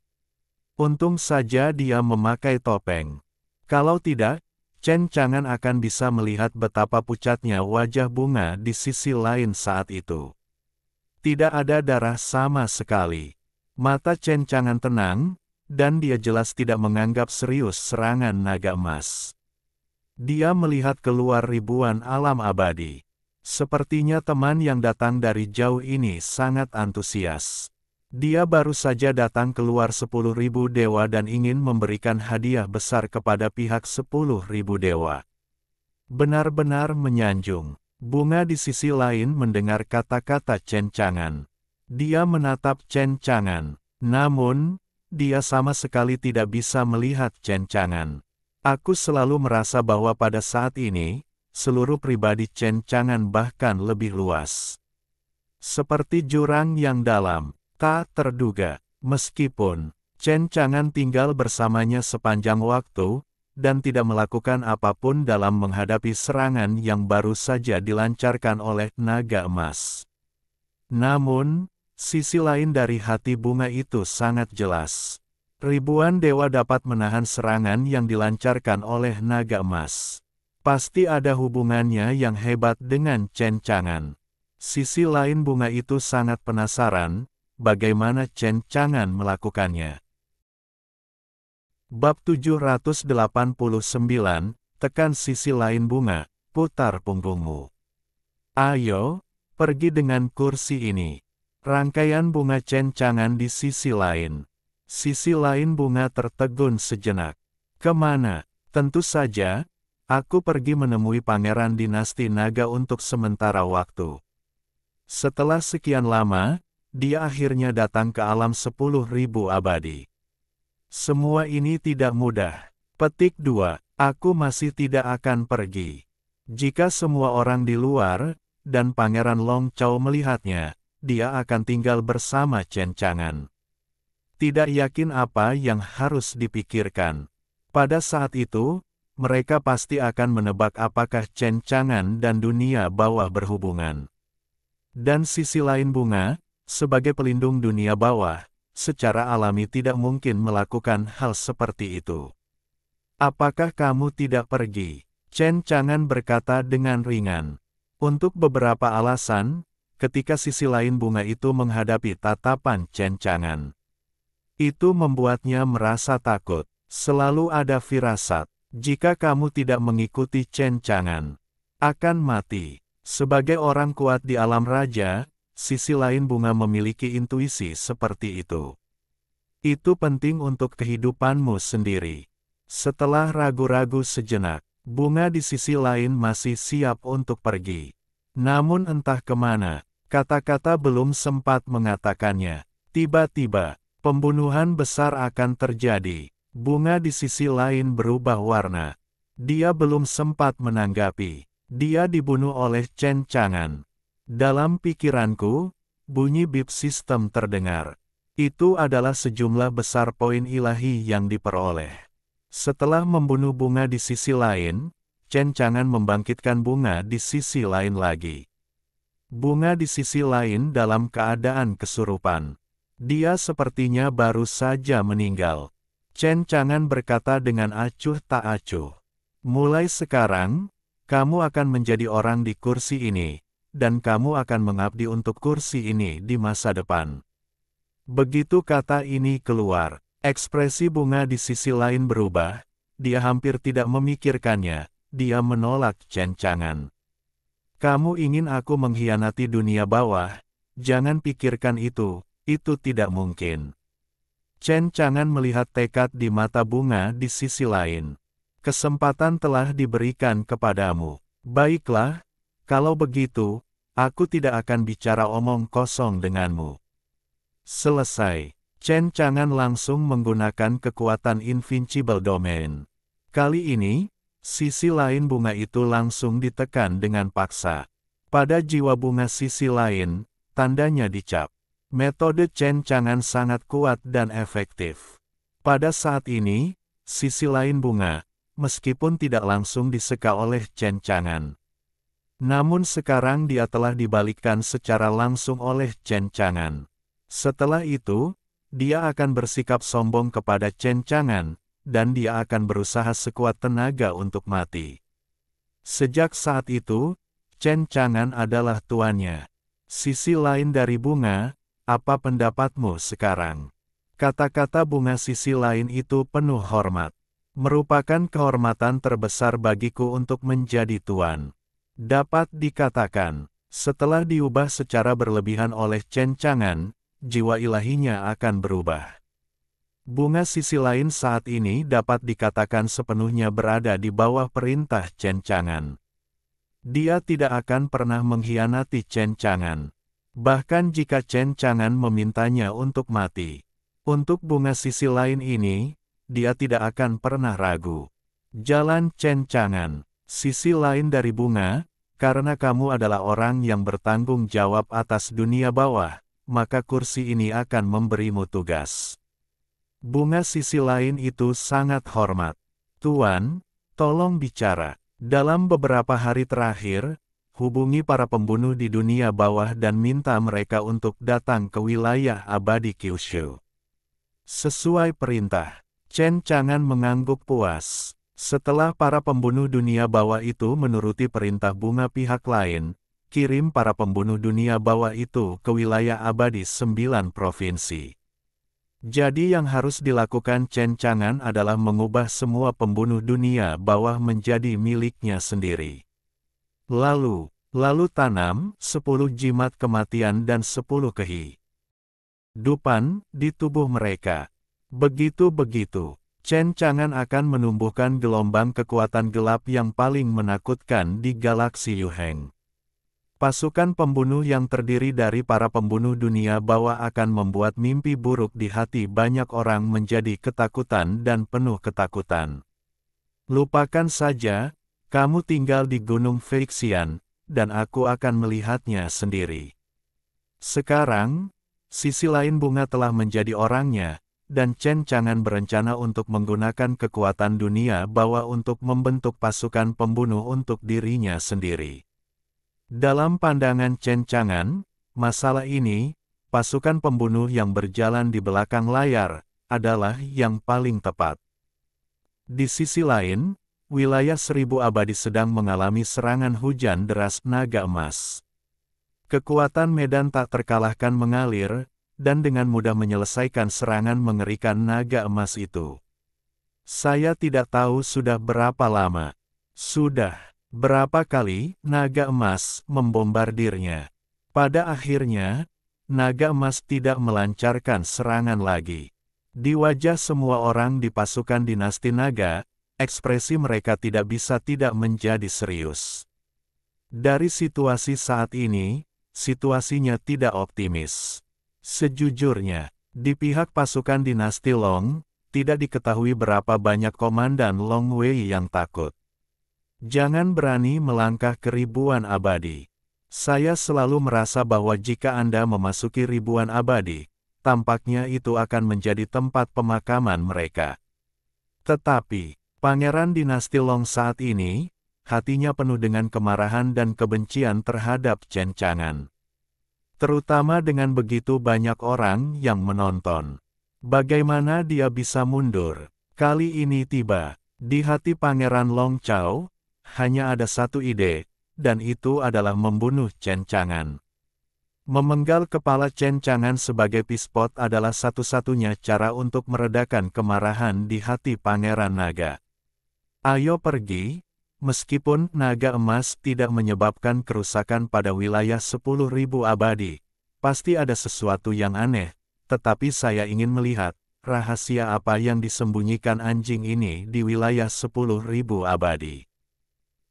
[SPEAKER 1] Untung saja dia memakai topeng. Kalau tidak, Chen Chang'an akan bisa melihat betapa pucatnya wajah bunga di sisi lain saat itu. Tidak ada darah sama sekali. Mata Chen Chang'an tenang, dan dia jelas tidak menganggap serius serangan naga emas. Dia melihat keluar ribuan alam abadi. Sepertinya teman yang datang dari jauh ini sangat antusias. Dia baru saja datang keluar 10.000 dewa dan ingin memberikan hadiah besar kepada pihak 10.000 dewa. Benar-benar menyanjung. Bunga di sisi lain mendengar kata-kata Chen Chang'an. Dia menatap Chen Chang'an. Namun, dia sama sekali tidak bisa melihat Chen Chang'an. Aku selalu merasa bahwa pada saat ini, seluruh pribadi Chen Chang'an bahkan lebih luas. Seperti jurang yang dalam, tak terduga, meskipun Chen Chang'an tinggal bersamanya sepanjang waktu, dan tidak melakukan apapun dalam menghadapi serangan yang baru saja dilancarkan oleh naga emas. Namun, sisi lain dari hati bunga itu sangat jelas. Ribuan dewa dapat menahan serangan yang dilancarkan oleh naga emas. Pasti ada hubungannya yang hebat dengan Chen Chang'an. Sisi lain bunga itu sangat penasaran, bagaimana Chen Chang'an melakukannya. Bab 789, tekan sisi lain bunga, putar punggungmu. Ayo, pergi dengan kursi ini. Rangkaian bunga Chen Chang'an di sisi lain. Sisi lain bunga tertegun sejenak. Kemana? Tentu saja, aku pergi menemui Pangeran Dinasti Naga untuk sementara waktu. Setelah sekian lama, dia akhirnya datang ke alam 10.000 abadi. Semua ini tidak mudah. Petik 2. Aku masih tidak akan pergi. Jika semua orang di luar, dan Pangeran Long Chao melihatnya, dia akan tinggal bersama Chen Chang'an. Tidak yakin apa yang harus dipikirkan. Pada saat itu, mereka pasti akan menebak apakah Chen Chang'an dan dunia bawah berhubungan. Dan sisi lain bunga, sebagai pelindung dunia bawah, secara alami tidak mungkin melakukan hal seperti itu. Apakah kamu tidak pergi? Chen Chang'an berkata dengan ringan. Untuk beberapa alasan, ketika sisi lain bunga itu menghadapi tatapan Chen Chang'an, itu membuatnya merasa takut. Selalu ada firasat, jika kamu tidak mengikuti Chen Chang'an, akan mati. Sebagai orang kuat di alam raja, sisi lain bunga memiliki intuisi seperti itu. Itu penting untuk kehidupanmu sendiri. Setelah ragu-ragu sejenak, bunga di sisi lain masih siap untuk pergi. Namun entah kemana, kata-kata belum sempat mengatakannya. Tiba-tiba, pembunuhan besar akan terjadi. Bunga di sisi lain berubah warna. Dia belum sempat menanggapi. Dia dibunuh oleh Chen Chang'an. Dalam pikiranku, bunyi bip sistem terdengar. Itu adalah sejumlah besar poin ilahi yang diperoleh. Setelah membunuh bunga di sisi lain, Chen Chang'an membangkitkan bunga di sisi lain lagi. Bunga di sisi lain dalam keadaan kesurupan. Dia sepertinya baru saja meninggal. Chen Chang'an berkata dengan acuh tak acuh. Mulai sekarang, kamu akan menjadi orang di kursi ini, dan kamu akan mengabdi untuk kursi ini di masa depan. Begitu kata ini keluar, ekspresi bunga di sisi lain berubah. Dia hampir tidak memikirkannya, dia menolak Chen Chang'an. Kamu ingin aku mengkhianati dunia bawah? Jangan pikirkan itu tidak mungkin. Chen Chang'an melihat tekad di mata bunga di sisi lain. Kesempatan telah diberikan kepadamu. Baiklah, kalau begitu, aku tidak akan bicara omong kosong denganmu. Selesai. Chen Chang'an langsung menggunakan kekuatan Invincible Domain. Kali ini, sisi lain bunga itu langsung ditekan dengan paksa. Pada jiwa bunga sisi lain, tandanya dicap. Metode Chen Chang'an sangat kuat dan efektif. Pada saat ini, sisi lain bunga, meskipun tidak langsung diseka oleh Chen Chang'an, namun sekarang dia telah dibalikkan secara langsung oleh Chen Chang'an. Setelah itu, dia akan bersikap sombong kepada Chen Chang'an, dan dia akan berusaha sekuat tenaga untuk mati. Sejak saat itu, Chen Chang'an adalah tuannya. Sisi lain dari bunga, apa pendapatmu sekarang? Kata-kata bunga sisi lain itu penuh hormat. Merupakan kehormatan terbesar bagiku untuk menjadi tuan. Dapat dikatakan, setelah diubah secara berlebihan oleh Chen Chang'an, jiwa ilahinya akan berubah. Bunga sisi lain saat ini dapat dikatakan sepenuhnya berada di bawah perintah Chen Chang'an. Dia tidak akan pernah mengkhianati Chen Chang'an. Bahkan jika Chen Chang'an memintanya untuk mati, Untuk bunga sisi lain ini, dia tidak akan pernah ragu. Jalan Chen Chang'an, sisi lain dari bunga, karena kamu adalah orang yang bertanggung jawab atas dunia bawah, maka kursi ini akan memberimu tugas. Bunga sisi lain itu sangat hormat. Tuan, tolong bicara. Dalam beberapa hari terakhir, hubungi para pembunuh di dunia bawah dan minta mereka untuk datang ke wilayah abadi Kyushu. Sesuai perintah, Chen Chang'an mengangguk puas. Setelah para pembunuh dunia bawah itu menuruti perintah bunga pihak lain, kirim para pembunuh dunia bawah itu ke wilayah abadi 9 provinsi. Jadi yang harus dilakukan Chen Chang'an adalah mengubah semua pembunuh dunia bawah menjadi miliknya sendiri. Lalu tanam 10 jimat kematian dan 10 kehidupan di tubuh mereka. Begitu-begitu, Chen Chang'an akan menumbuhkan gelombang kekuatan gelap yang paling menakutkan di galaksi Yuheng. Pasukan pembunuh yang terdiri dari para pembunuh dunia bawah akan membuat mimpi buruk di hati banyak orang menjadi ketakutan dan penuh ketakutan. Lupakan saja, kamu tinggal di Gunung Feixian, dan aku akan melihatnya sendiri. Sekarang, sisi lain bunga telah menjadi orangnya, dan Chen Chang'an berencana untuk menggunakan kekuatan dunia bawah untuk membentuk pasukan pembunuh untuk dirinya sendiri. Dalam pandangan Chen Chang'an, masalah ini, pasukan pembunuh yang berjalan di belakang layar, adalah yang paling tepat. Di sisi lain, wilayah 1000 abadi sedang mengalami serangan hujan deras naga emas. Kekuatan medan tak terkalahkan mengalir, dan dengan mudah menyelesaikan serangan mengerikan naga emas itu. Saya tidak tahu sudah berapa lama. Berapa kali naga emas membombardirnya. Pada akhirnya, naga emas tidak melancarkan serangan lagi. Di wajah semua orang di pasukan dinasti naga, ekspresi mereka tidak bisa tidak menjadi serius. Dari situasi saat ini, situasinya tidak optimis. Sejujurnya, di pihak pasukan dinasti Long, tidak diketahui berapa banyak komandan Long Wei yang takut. Jangan berani melangkah ke ribuan abadi. Saya selalu merasa bahwa jika Anda memasuki ribuan abadi, tampaknya itu akan menjadi tempat pemakaman mereka. Tetapi, Pangeran Dinasti Long saat ini, hatinya penuh dengan kemarahan dan kebencian terhadap Chen Chang'an. Terutama dengan begitu banyak orang yang menonton. Bagaimana dia bisa mundur? Kali ini tiba, di hati Pangeran Long Chao, hanya ada satu ide, dan itu adalah membunuh Chen Chang'an. Memenggal kepala Chen Chang'an sebagai pispot adalah satu-satunya cara untuk meredakan kemarahan di hati Pangeran Naga. Ayo pergi, meskipun naga emas tidak menyebabkan kerusakan pada wilayah 10.000 abadi, pasti ada sesuatu yang aneh, tetapi saya ingin melihat, rahasia apa yang disembunyikan anjing ini di wilayah 10.000 abadi.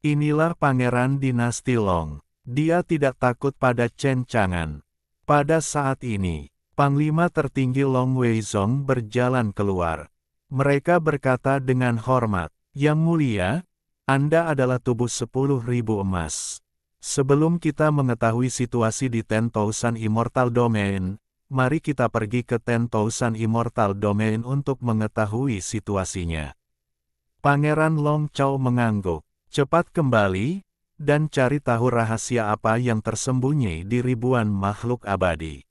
[SPEAKER 1] Inilah Pangeran Dinasti Long. Dia tidak takut pada Chen Chang'an. Pada saat ini, Panglima tertinggi Long Weizong berjalan keluar. Mereka berkata dengan hormat, "Yang mulia, Anda adalah tubuh 10.000 emas. Sebelum kita mengetahui situasi di 10,000 Immortal Domain, mari kita pergi ke 10,000 Immortal Domain untuk mengetahui situasinya." Pangeran Long Chao mengangguk. Cepat kembali, dan cari tahu rahasia apa yang tersembunyi di ribuan makhluk abadi.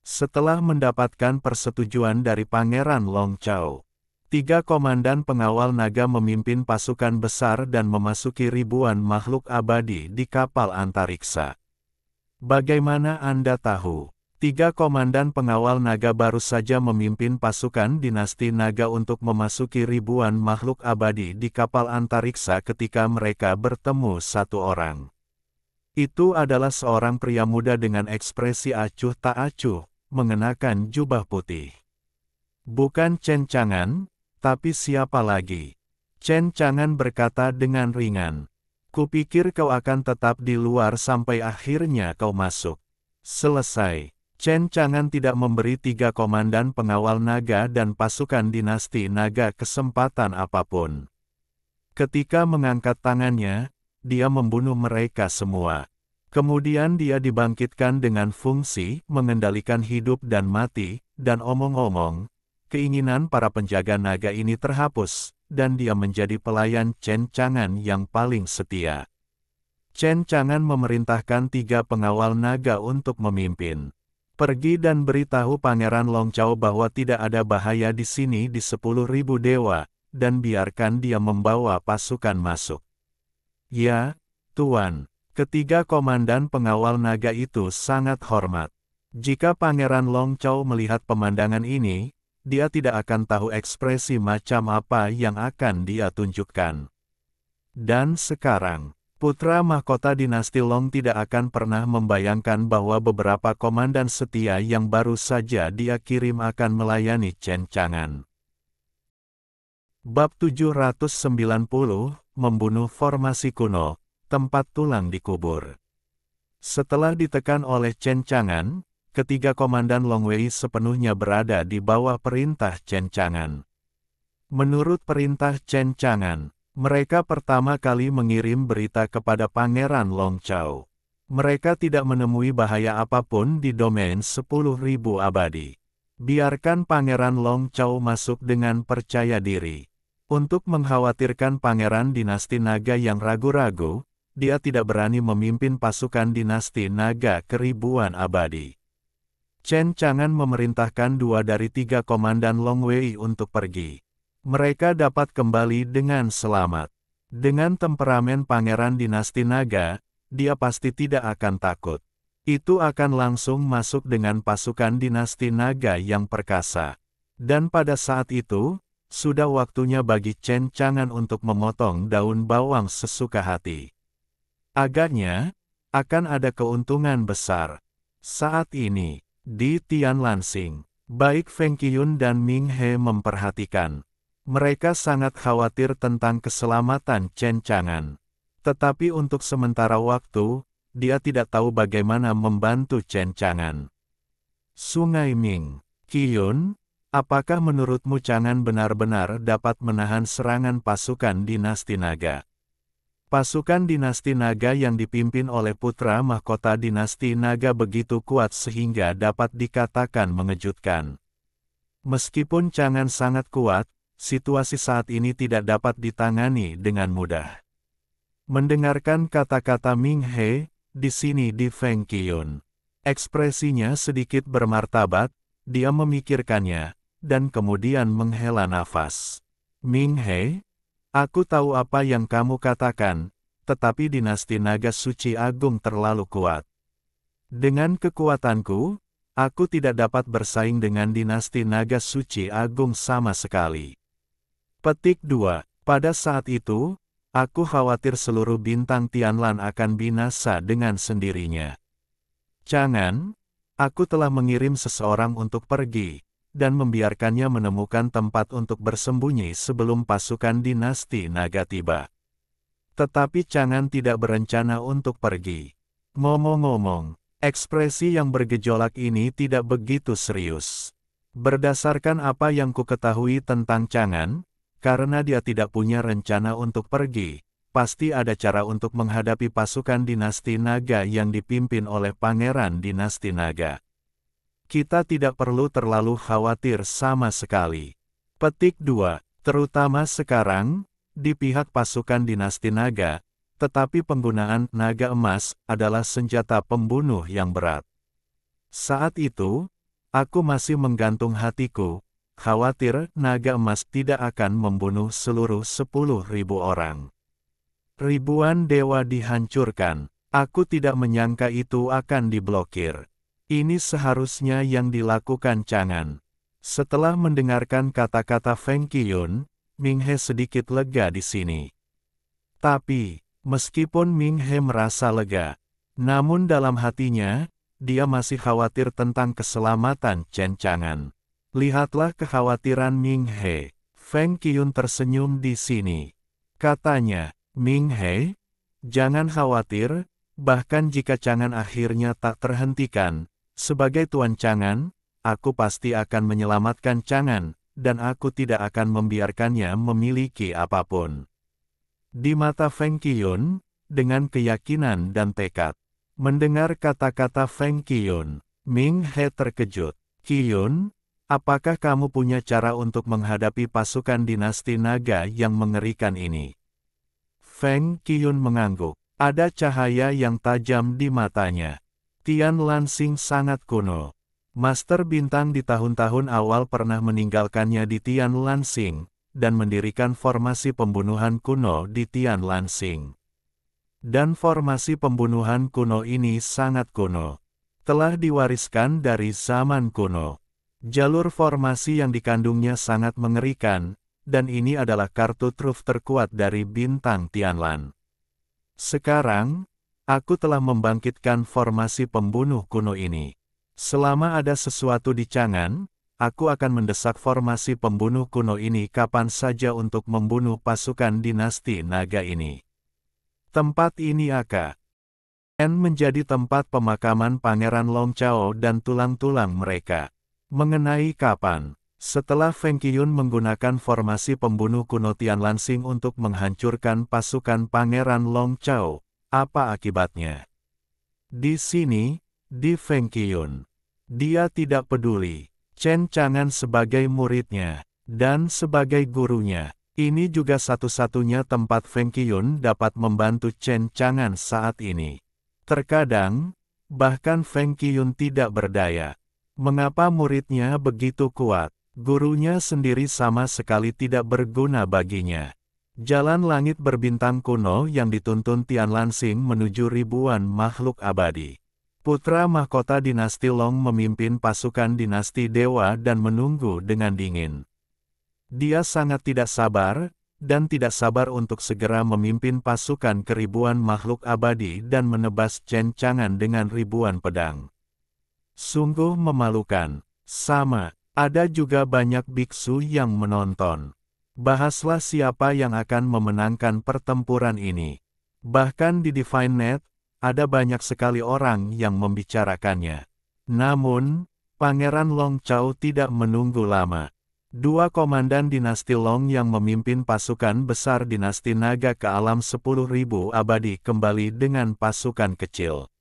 [SPEAKER 1] Setelah mendapatkan persetujuan dari Pangeran Long Chao, 3 komandan pengawal naga memimpin pasukan besar dan memasuki ribuan makhluk abadi di kapal antariksa. Bagaimana Anda tahu? 3 komandan pengawal naga baru saja memimpin pasukan dinasti naga untuk memasuki ribuan makhluk abadi di kapal antariksa ketika mereka bertemu satu orang. Itu adalah seorang pria muda dengan ekspresi acuh tak acuh, mengenakan jubah putih. Bukan Chen Chang'an, tapi siapa lagi? Chen Chang'an berkata dengan ringan. Kupikir kau akan tetap di luar sampai akhirnya kau masuk. Selesai. Chen Chang'an tidak memberi 3 komandan pengawal naga dan pasukan dinasti naga kesempatan apapun. Ketika mengangkat tangannya, dia membunuh mereka semua. Kemudian dia dibangkitkan dengan fungsi mengendalikan hidup dan mati, dan omong-omong, keinginan para penjaga naga ini terhapus, dan dia menjadi pelayan Chen Chang'an yang paling setia. Chen Chang'an memerintahkan 3 pengawal naga untuk memimpin. Pergi dan beritahu Pangeran Longzhou bahwa tidak ada bahaya di sini di 10.000 dewa, dan biarkan dia membawa pasukan masuk. Ya, Tuan. Ketiga komandan pengawal naga itu sangat hormat. Jika Pangeran Longzhou melihat pemandangan ini, dia tidak akan tahu ekspresi macam apa yang akan dia tunjukkan. Dan sekarang, putra mahkota dinasti Long tidak akan pernah membayangkan bahwa beberapa komandan setia yang baru saja dia kirim akan melayani Chen Chang'an. Bab 790, Membunuh Formasi Kuno, Tempat Tulang Dikubur. Setelah ditekan oleh Chen Chang'an, ketiga komandan Long Wei sepenuhnya berada di bawah perintah Chen Chang'an. Menurut perintah Chen Chang'an, mereka pertama kali mengirim berita kepada Pangeran Longzhou. Mereka tidak menemui bahaya apapun di domain 10.000 abadi. Biarkan Pangeran Longzhou masuk dengan percaya diri. Untuk mengkhawatirkan Pangeran Dinasti Naga yang ragu-ragu, dia tidak berani memimpin pasukan Dinasti Naga ke ribuan abadi. Chen Chang'an memerintahkan 2 dari 3 komandan Long Wei untuk pergi. Mereka dapat kembali dengan selamat. Dengan temperamen Pangeran Dinasti Naga, dia pasti tidak akan takut. Itu akan langsung masuk dengan pasukan Dinasti Naga yang perkasa. Dan pada saat itu, sudah waktunya bagi Chen Chang'an untuk memotong daun bawang sesuka hati. Agaknya, akan ada keuntungan besar. Saat ini, di Tianlansing, baik Feng Qiyun dan Ming He memperhatikan. Mereka sangat khawatir tentang keselamatan Chen Chang'an. Tetapi untuk sementara waktu, dia tidak tahu bagaimana membantu Chen Chang'an. Sungai Ming, Qiyun, apakah menurutmu Chang'an benar-benar dapat menahan serangan pasukan Dinasti Naga? Pasukan Dinasti Naga yang dipimpin oleh putra mahkota Dinasti Naga begitu kuat sehingga dapat dikatakan mengejutkan. Meskipun Chang'an sangat kuat, situasi saat ini tidak dapat ditangani dengan mudah. Mendengarkan kata-kata Ming He, di sini di Feng Qiyun. Ekspresinya sedikit bermartabat, dia memikirkannya, dan kemudian menghela nafas. Ming He, aku tahu apa yang kamu katakan, tetapi Dinasti Naga Suci Agung terlalu kuat. Dengan kekuatanku, aku tidak dapat bersaing dengan Dinasti Naga Suci Agung sama sekali. Petik 2. Pada saat itu, aku khawatir seluruh bintang Tianlan akan binasa dengan sendirinya. Chang'an, aku telah mengirim seseorang untuk pergi, dan membiarkannya menemukan tempat untuk bersembunyi sebelum pasukan Dinasti Naga tiba. Tetapi Chang'an tidak berencana untuk pergi. Ngomong-ngomong, ekspresi yang bergejolak ini tidak begitu serius. Berdasarkan apa yang kuketahui tentang Chang'an, karena dia tidak punya rencana untuk pergi, pasti ada cara untuk menghadapi pasukan Dinasti Naga yang dipimpin oleh Pangeran Dinasti Naga. Kita tidak perlu terlalu khawatir sama sekali. Petik 2. Terutama sekarang, di pihak pasukan Dinasti Naga, tetapi penggunaan naga emas adalah senjata pembunuh yang berat. Saat itu, aku masih menggantung hatiku, khawatir naga emas tidak akan membunuh seluruh 10.000 orang. Ribuan dewa dihancurkan, aku tidak menyangka itu akan diblokir. Ini seharusnya yang dilakukan Chang'an. Setelah mendengarkan kata-kata Feng Qiyun, Ming He sedikit lega di sini. Tapi, meskipun Ming He merasa lega, namun dalam hatinya, dia masih khawatir tentang keselamatan Chen Chang'an. Lihatlah kekhawatiran Ming He. Feng Qiyun tersenyum di sini. Katanya, Ming He, jangan khawatir, bahkan jika Chang'an akhirnya tak terhentikan, Sebagai Tuan Chang'an, aku pasti akan menyelamatkan Chang'an, dan aku tidak akan membiarkannya memiliki apapun. Di mata Feng Qiyun, dengan keyakinan dan tekad. Mendengar kata-kata Feng Qiyun, Ming He terkejut. Qiyun, apakah kamu punya cara untuk menghadapi pasukan dinasti naga yang mengerikan ini? Feng Qiyun mengangguk. Ada cahaya yang tajam di matanya. Tian Lansing sangat kuno. Master Bintang di tahun-tahun awal pernah meninggalkannya di Tian Lansing, dan mendirikan formasi pembunuhan kuno di Tian Lansing. Dan formasi pembunuhan kuno ini sangat kuno. Telah diwariskan dari zaman kuno. Jalur formasi yang dikandungnya sangat mengerikan, dan ini adalah kartu truf terkuat dari Bintang Tianlan. Sekarang, aku telah membangkitkan formasi pembunuh kuno ini. Selama ada sesuatu di Chang'an, aku akan mendesak formasi pembunuh kuno ini kapan saja untuk membunuh pasukan dinasti naga ini. Tempat ini akan menjadi tempat pemakaman Pangeran Long Chao dan tulang-tulang mereka. Mengenai kapan, setelah Feng Qiyun menggunakan formasi pembunuh kuno Tian Lansing untuk menghancurkan pasukan Pangeran Long Chao, apa akibatnya? Di sini, di Feng Qiyun, dia tidak peduli. Chen Chang'an sebagai muridnya, dan sebagai gurunya. Ini juga satu-satunya tempat Feng Qiyun dapat membantu Chen Chang'an saat ini. Terkadang, bahkan Feng Qiyun tidak berdaya. Mengapa muridnya begitu kuat? Gurunya sendiri sama sekali tidak berguna baginya. Jalan langit berbintang kuno yang dituntun Tian Lansing menuju ribuan makhluk abadi. Putra mahkota dinasti Long memimpin pasukan dinasti Dewa dan menunggu dengan dingin. Dia sangat tidak sabar, dan tidak sabar untuk segera memimpin pasukan ke ribuan makhluk abadi dan menebas Chen Chang'an dengan ribuan pedang. Sungguh memalukan. Sama, ada juga banyak biksu yang menonton. Bahaslah siapa yang akan memenangkan pertempuran ini. Bahkan di Divine Net, ada banyak sekali orang yang membicarakannya. Namun, Pangeran Long Chao tidak menunggu lama. Dua komandan dinasti Long yang memimpin pasukan besar dinasti naga ke alam 10.000 abadi kembali dengan pasukan kecil.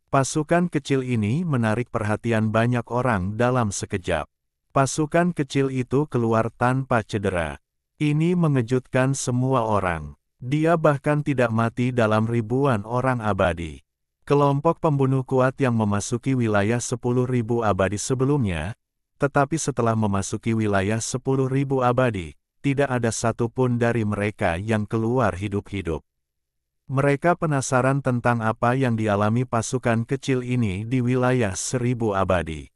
[SPEAKER 1] Pasukan kecil ini menarik perhatian banyak orang dalam sekejap. Pasukan kecil itu keluar tanpa cedera. Ini mengejutkan semua orang. Dia bahkan tidak mati dalam ribuan orang abadi. Kelompok pembunuh kuat yang memasuki wilayah 10.000 abadi sebelumnya, tetapi setelah memasuki wilayah 10.000 abadi, tidak ada satupun dari mereka yang keluar hidup-hidup. Mereka penasaran tentang apa yang dialami pasukan kecil ini di wilayah 1000 abadi.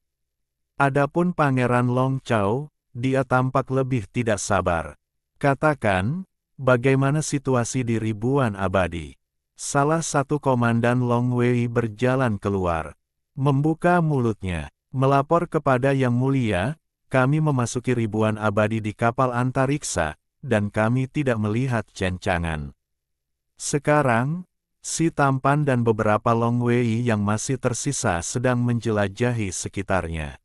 [SPEAKER 1] Adapun Pangeran Long Chao, dia tampak lebih tidak sabar. Katakan, bagaimana situasi di ribuan abadi? Salah satu komandan Long Wei berjalan keluar, membuka mulutnya. Melapor kepada Yang Mulia, kami memasuki ribuan abadi di kapal antariksa, dan kami tidak melihat Chen Chang'an. Sekarang, si tampan dan beberapa Long Wei yang masih tersisa sedang menjelajahi sekitarnya.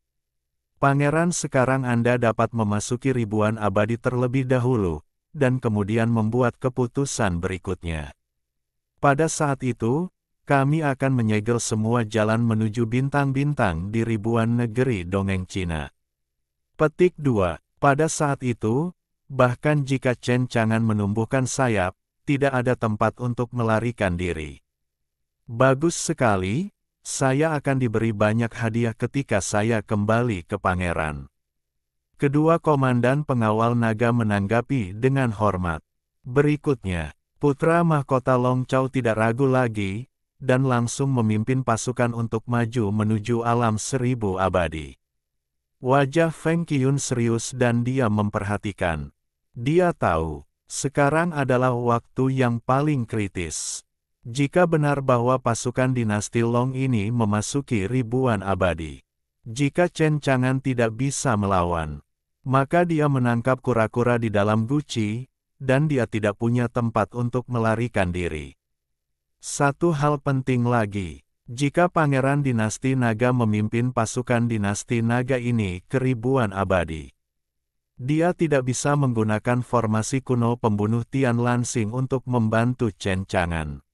[SPEAKER 1] Pangeran, sekarang Anda dapat memasuki ribuan abadi terlebih dahulu, dan kemudian membuat keputusan berikutnya. Pada saat itu, kami akan menyegel semua jalan menuju bintang-bintang di ribuan negeri dongeng Cina. Petik 2. Pada saat itu, bahkan jika Chen Chang'an menumbuhkan sayap, tidak ada tempat untuk melarikan diri. Bagus sekali, saya akan diberi banyak hadiah ketika saya kembali ke pangeran. Kedua komandan pengawal naga menanggapi dengan hormat. Berikutnya, putra mahkota Long Chao tidak ragu lagi, dan langsung memimpin pasukan untuk maju menuju alam 1000 abadi. Wajah Feng Qiyun serius dan dia memperhatikan. Dia tahu, sekarang adalah waktu yang paling kritis. Jika benar bahwa pasukan dinasti Long ini memasuki ribuan abadi, jika Chen Chang'an tidak bisa melawan, maka dia menangkap kura-kura di dalam guci, dan dia tidak punya tempat untuk melarikan diri. Satu hal penting lagi, Jika Pangeran Dinasti Naga memimpin pasukan Dinasti Naga ini ke ribuan abadi, dia tidak bisa menggunakan formasi kuno pembunuh Tian Lansing untuk membantu Chen Chang'an.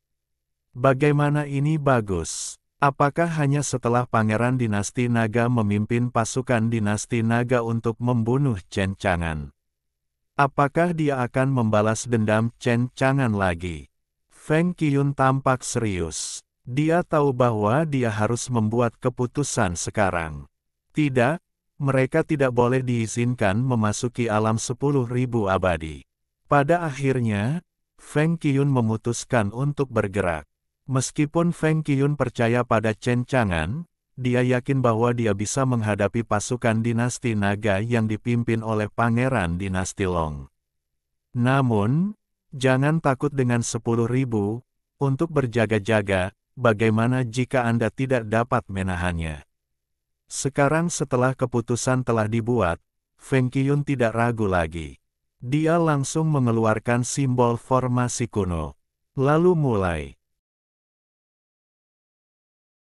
[SPEAKER 1] Bagaimana ini bagus? Apakah hanya setelah Pangeran Dinasti Naga memimpin pasukan Dinasti Naga untuk membunuh Chen Chang'an? Apakah dia akan membalas dendam Chen Chang'an lagi? Feng Qiyun tampak serius. Dia tahu bahwa dia harus membuat keputusan sekarang. Tidak, mereka tidak boleh diizinkan memasuki alam 10.000 abadi. Pada akhirnya, Feng Qiyun memutuskan untuk bergerak. Meskipun Feng Qiyun percaya pada Chen Chang'an, dia yakin bahwa dia bisa menghadapi pasukan Dinasti Naga yang dipimpin oleh Pangeran Dinasti Long. Namun, jangan takut dengan 10.000, untuk berjaga-jaga. Bagaimana jika Anda tidak dapat menahannya? Sekarang setelah keputusan telah dibuat, Feng Qiyun tidak ragu lagi. Dia langsung mengeluarkan simbol formasi kuno. Lalu mulai.